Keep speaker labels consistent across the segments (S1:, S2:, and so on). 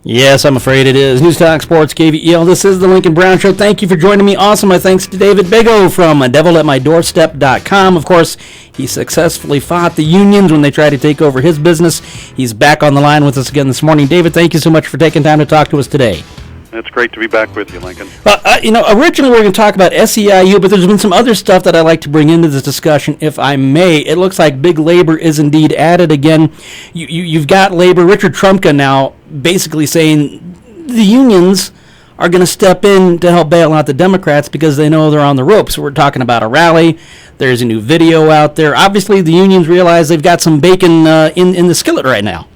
S1: Yes, I'm afraid it is. News Talk Sports KVEL. This is the Lincoln Brown Show. Thank you for joining me. Also, my thanks to David Bego from devilatmydoorstep.com. Of course, he successfully fought the unions when they tried to take over his business. He's back on the line with us again this morning. David, thank you so much for taking time to talk to us today.
S2: It's great to be back with you, Lincoln.
S1: Originally we were going to talk about SEIU, but there's been some other stuff that I'd like to bring into this discussion, if I may. It looks like big labor is indeed added again. You've got labor. Richard Trumka now basically saying the unions are going to step in to help bail out the Democrats because they know they're on the ropes. We're talking about a rally. There's a new video out there. Obviously, the unions realize they've got some bacon in the skillet right now.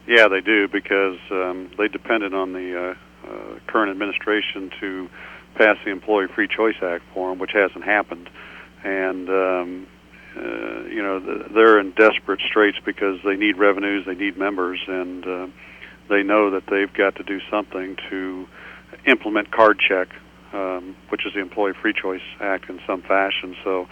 S2: Yeah, they do, because they depended on the current administration to pass the Employee Free Choice Act for them, which hasn't happened. And, they're in desperate straits because they need revenues, they need members, and they know that they've got to do something to implement card check, which is the Employee Free Choice Act, in some fashion. So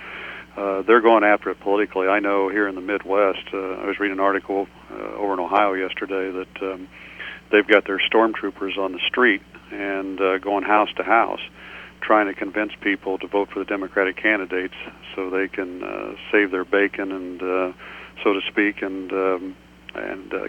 S2: they're going after it politically. I know here in the Midwest, I was reading an article over in Ohio yesterday that they've got their stormtroopers on the street and going house to house, trying to convince people to vote for the Democratic candidates so they can save their bacon and, so to speak, and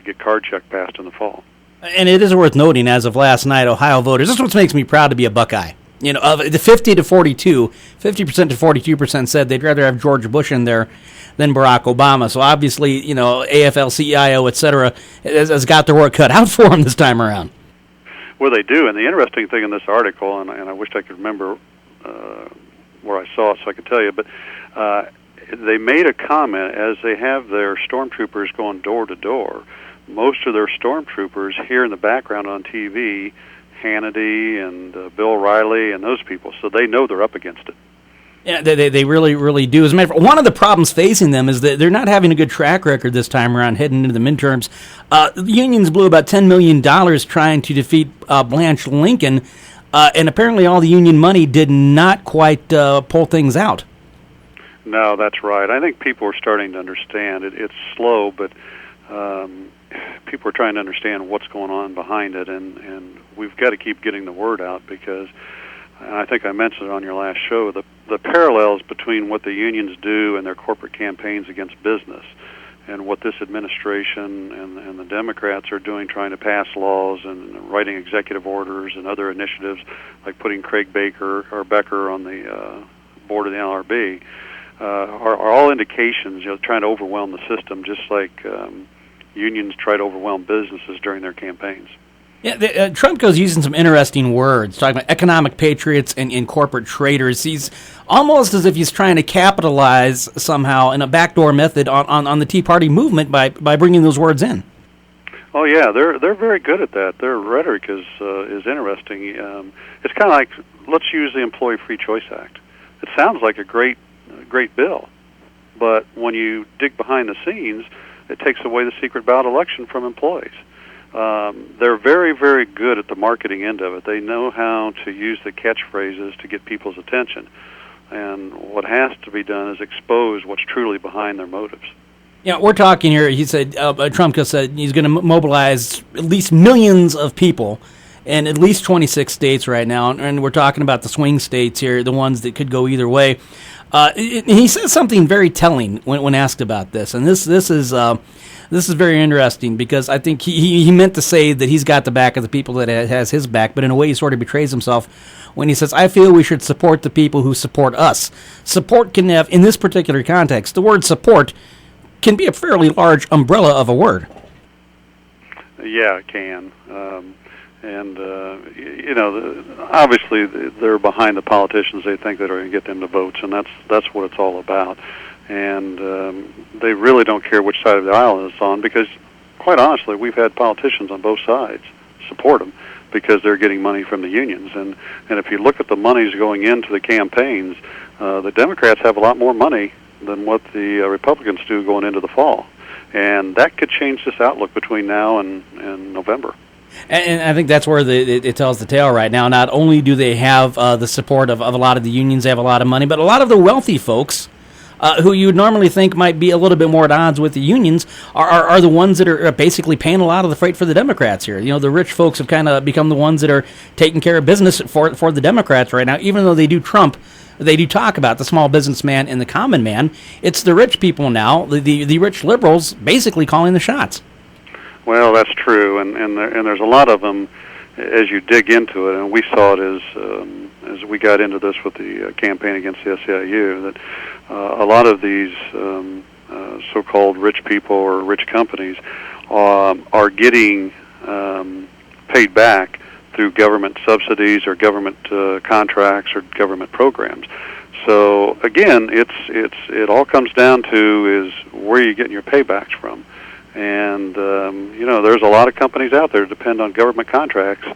S2: get card check passed in the fall.
S1: And it is worth noting, as of last night, Ohio voters, this is what makes me proud to be a Buckeye. You know, of the 50 to 42, 50% to 42% said they'd rather have George Bush in there than Barack Obama. So obviously, AFL-CIO, et cetera, has got their work cut out for them this time around.
S2: Well, they do. And the interesting thing in this article, and I wish I could remember where I saw it so I could tell you, but they made a comment as they have their stormtroopers going door to door. Most of their stormtroopers hear in the background on TV Hannity and Bill Riley and those people, so they know they're up against it.
S1: Yeah, they really, really do. As a matter of fact, one of the problems facing them is that they're not having a good track record this time around heading into the midterms. The unions blew about $10 million trying to defeat Blanche Lincoln, and apparently all the union money did not quite pull things out.
S2: No, that's right. I think people are starting to understand. It's slow, but people are trying to understand what's going on behind it, and we've got to keep getting the word out because, and I think I mentioned it on your last show, the parallels between what the unions do and their corporate campaigns against business and what this administration and the Democrats are doing, trying to pass laws and writing executive orders and other initiatives like putting Craig Becker on the board of the NLRB, are all indications, trying to overwhelm the system, just like unions try to overwhelm businesses during their campaigns.
S1: Yeah, Trump goes using some interesting words, talking about economic patriots and corporate traitors. He's almost as if he's trying to capitalize somehow in a backdoor method on the Tea Party movement by bringing those words in.
S2: Oh yeah, they're very good at that. Their rhetoric is interesting. It's kind of like, let's use the Employee Free Choice Act. It sounds like a great bill, but when you dig behind the scenes, it takes away the secret ballot election from employees. They're very, very good at the marketing end of it. They know how to use the catchphrases to get people's attention. And what has to be done is expose what's truly behind their motives.
S1: Yeah, we're talking here, he said, Trump said he's going to mobilize at least millions of people in at least 26 states right now. And we're talking about the swing states here, the ones that could go either way. He says something very telling when asked about this. And this is very interesting because I think he meant to say that he's got the back of the people that has his back, but in a way he sort of betrays himself when he says, I feel we should support the people who support us. Support can have, in this particular context, the word support can be a fairly large umbrella of a word.
S2: Yeah, it can. Obviously they're behind the politicians. They think that are going to get them the votes, and that's what it's all about. And they really don't care which side of the aisle it's on because, quite honestly, we've had politicians on both sides support them because they're getting money from the unions. And if you look at the monies going into the campaigns, the Democrats have a lot more money than what the Republicans do going into the fall. And that could change this outlook between now and November.
S1: And I think that's where it tells the tale right now. Not only do they have the support of a lot of the unions, they have a lot of money, but a lot of the wealthy folks who you would normally think might be a little bit more at odds with the unions, are the ones that are basically paying a lot of the freight for the Democrats here. The rich folks have kind of become the ones that are taking care of business for the Democrats right now, even though they do talk about the small businessman and the common man. It's the rich people now, the rich liberals, basically calling the shots.
S2: Well, that's true, and there's a lot of them as you dig into it, and we saw it as we got into this with the campaign against the SEIU, that a lot of these so-called rich people or rich companies are getting paid back through government subsidies or government contracts or government programs. So again, it all comes down to is where are you getting your paybacks from? And there's a lot of companies out there that depend on government contracts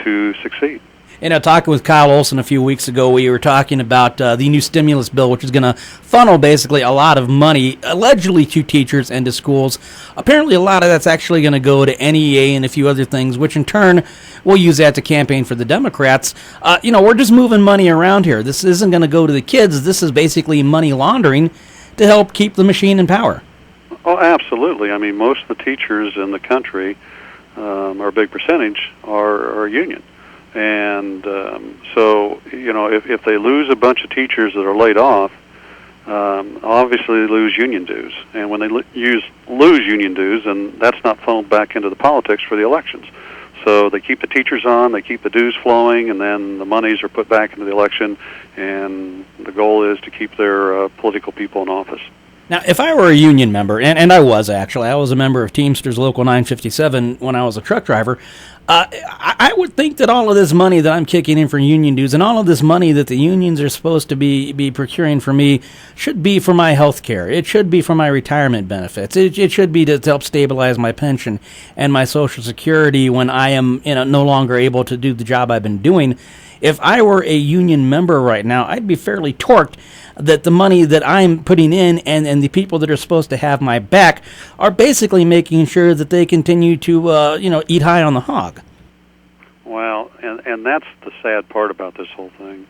S2: to succeed.
S1: Talking with Kyle Olson a few weeks ago, we were talking about the new stimulus bill, which is going to funnel basically a lot of money, allegedly to teachers and to schools. Apparently, a lot of that's actually going to go to NEA and a few other things, which in turn will use that to campaign for the Democrats. We're just moving money around here. This isn't going to go to the kids. This is basically money laundering to help keep the machine in power.
S2: Oh, absolutely. I mean, most of the teachers in the country, or a big percentage, are union. And so, if they lose a bunch of teachers that are laid off, obviously they lose union dues. And when they lose union dues, then that's not funneled back into the politics for the elections. So they keep the teachers on, they keep the dues flowing, and then the monies are put back into the election, and the goal is to keep their political people in office.
S1: Now, if I were a union member, and I was a member of Teamsters Local 957 when I was a truck driver, I would think that all of this money that I'm kicking in for union dues and all of this money that the unions are supposed to be procuring for me should be for my health care. It should be for my retirement benefits. It should be to help stabilize my pension and my Social Security when I am no longer able to do the job I've been doing. If I were a union member right now, I'd be fairly torqued that the money that I'm putting in and the people that are supposed to have my back are basically making sure that they continue to eat high on the hog.
S2: Well, and that's the sad part about this whole thing.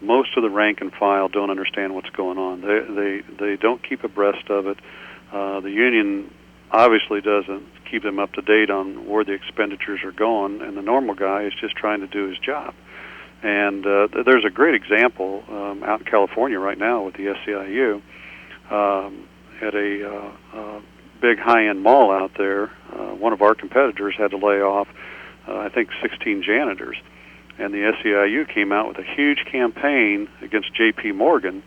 S2: Most of the rank and file don't understand what's going on. They don't keep abreast of it. The union obviously doesn't keep them up to date on where the expenditures are going, and the normal guy is just trying to do his job. And there's a great example out in California right now with the SEIU. At a big high-end mall out there, one of our competitors had to lay off, I think, 16 janitors. And the SEIU came out with a huge campaign against J.P. Morgan,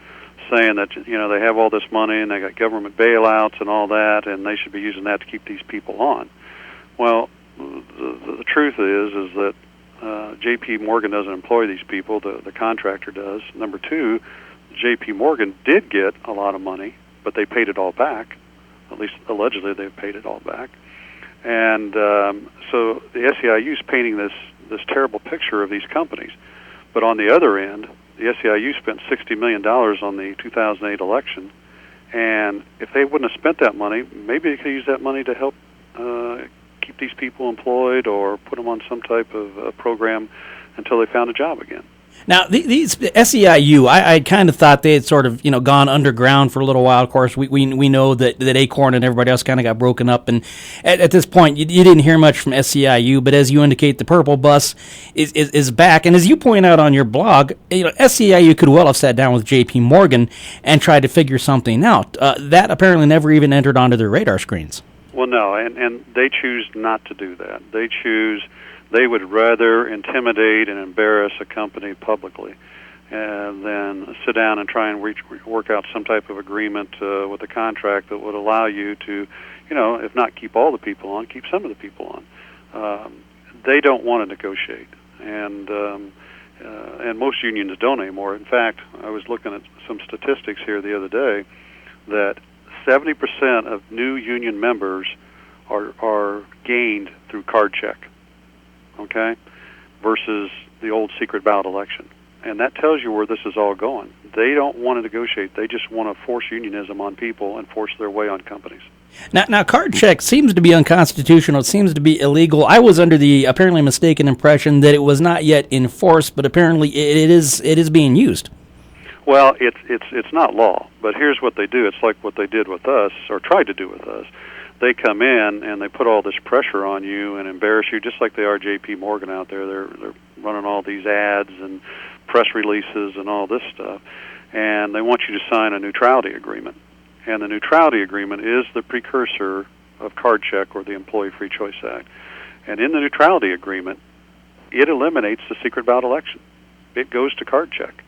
S2: saying that they have all this money and they got government bailouts and all that, and they should be using that to keep these people on. Well, the truth is that J.P. Morgan doesn't employ these people, the contractor does. Number two, J.P. Morgan did get a lot of money, but they paid it all back. At least allegedly they've paid it all back. And so the SEIU is painting this terrible picture of these companies. But on the other end, the SEIU spent $60 million on the 2008 election, and if they wouldn't have spent that money, maybe they could use that money to help keep these people employed or put them on some type of program until they found a job again.
S1: Now, these SEIU, I kind of thought they had sort of gone underground for a little while. Of course, we know that Acorn and everybody else kind of got broken up, and at this point, you didn't hear much from SEIU. But as you indicate, the Purple Bus is back, and as you point out on your blog, SEIU could well have sat down with J.P. Morgan and tried to figure something out. That apparently never even entered onto their radar screens.
S2: Well, no, and they choose not to do that. They would rather intimidate and embarrass a company publicly than sit down and try and work out some type of agreement with a contract that would allow you to, if not keep all the people on, keep some of the people on. They don't want to negotiate, and most unions don't anymore. In fact, I was looking at some statistics here the other day that 70% of new union members are gained through card check. Okay, versus the old secret ballot election. And that tells you where this is all going. They don't want to negotiate. They just want to force unionism on people and force their way on companies.
S1: Now, card check seems to be unconstitutional. It seems to be illegal. I was under the apparently mistaken impression that it was not yet enforced, but apparently it is being used.
S2: Well, it's not law, but here's what they do. It's like what they did with us, or tried to do with us. They come in and they put all this pressure on you and embarrass you, just like they are J.P. Morgan out there. They're running all these ads and press releases and all this stuff, and they want you to sign a neutrality agreement. And the neutrality agreement is the precursor of card check or the Employee Free Choice Act. And in the neutrality agreement, it eliminates the secret ballot election. It goes to card check.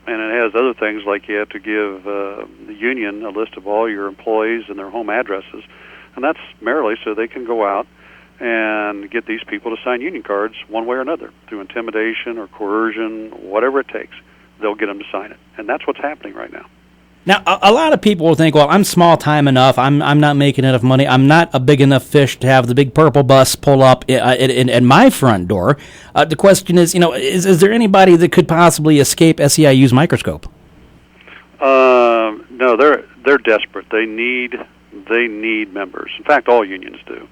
S2: And it has other things like you have to give the union a list of all your employees and their home addresses. And that's merely so they can go out and get these people to sign union cards one way or another, through intimidation or coercion, whatever it takes. They'll get them to sign it. And that's what's happening right now.
S1: Now, a lot of people will think, well, I'm small time enough. I'm not making enough money. I'm not a big enough fish to have the big purple bus pull up in my front door. The question is, is there anybody that could possibly escape SEIU's microscope?
S2: No, they're desperate. They need members. In fact, all unions do.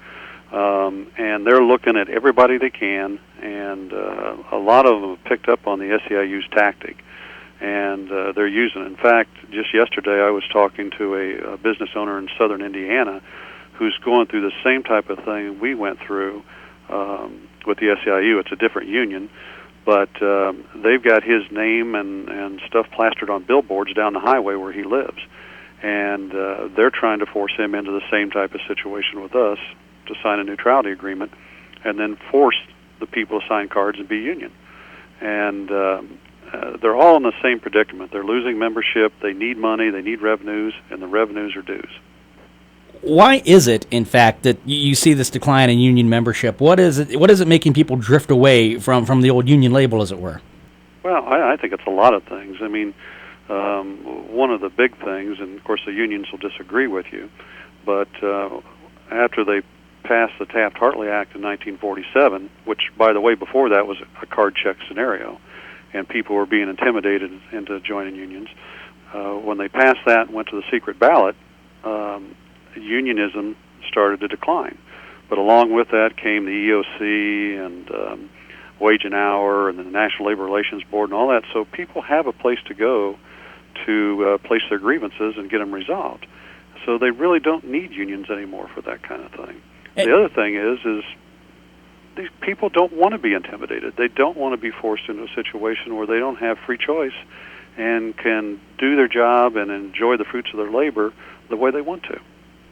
S2: And they're looking at everybody they can, and a lot of them have picked up on the SEIU's tactic. And they're using it. In fact, just yesterday I was talking to a business owner in southern Indiana who's going through the same type of thing we went through with the SEIU. It's a different union, but they've got his name and stuff plastered on billboards down the highway where he lives. And they're trying to force him into the same type of situation with us to sign a neutrality agreement and then force the people to sign cards and be union. And they're all in the same predicament. They're losing membership, they need money, they need revenues, and the revenues are dues.
S1: Why is it, in fact, that you see this decline in union membership? What is it making people drift away from the old union label, as it were?
S2: Well, I think it's a lot of things. I mean, one of the big things, and of course the unions will disagree with you, but after they passed the Taft-Hartley Act in 1947, which, by the way, before that was a card check scenario, and people were being intimidated into joining unions. When they passed that and went to the secret ballot, unionism started to decline. But along with that came the EOC and Wage and Hour and the National Labor Relations Board and all that. So people have a place to go to place their grievances and get them resolved. So they really don't need unions anymore for that kind of thing. The other thing is these people don't want to be intimidated. They don't want to be forced into a situation where they don't have free choice and can do their job and enjoy the fruits of their labor the way they want to.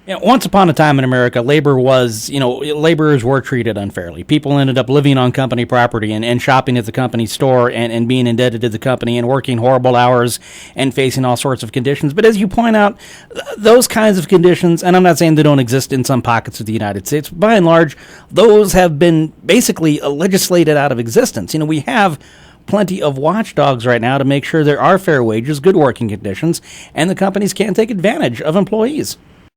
S1: Once upon a time in America, laborers were treated unfairly. People ended up living on company property and shopping at the company store and being indebted to the company and working horrible hours and facing all sorts of conditions. But as you point out, those kinds of conditions, and I'm not saying they don't exist in some pockets of the United States, by and large, those have been basically legislated out of existence. We have plenty of watchdogs right now to make sure there are fair wages, good working conditions, and the companies can't take advantage of employees.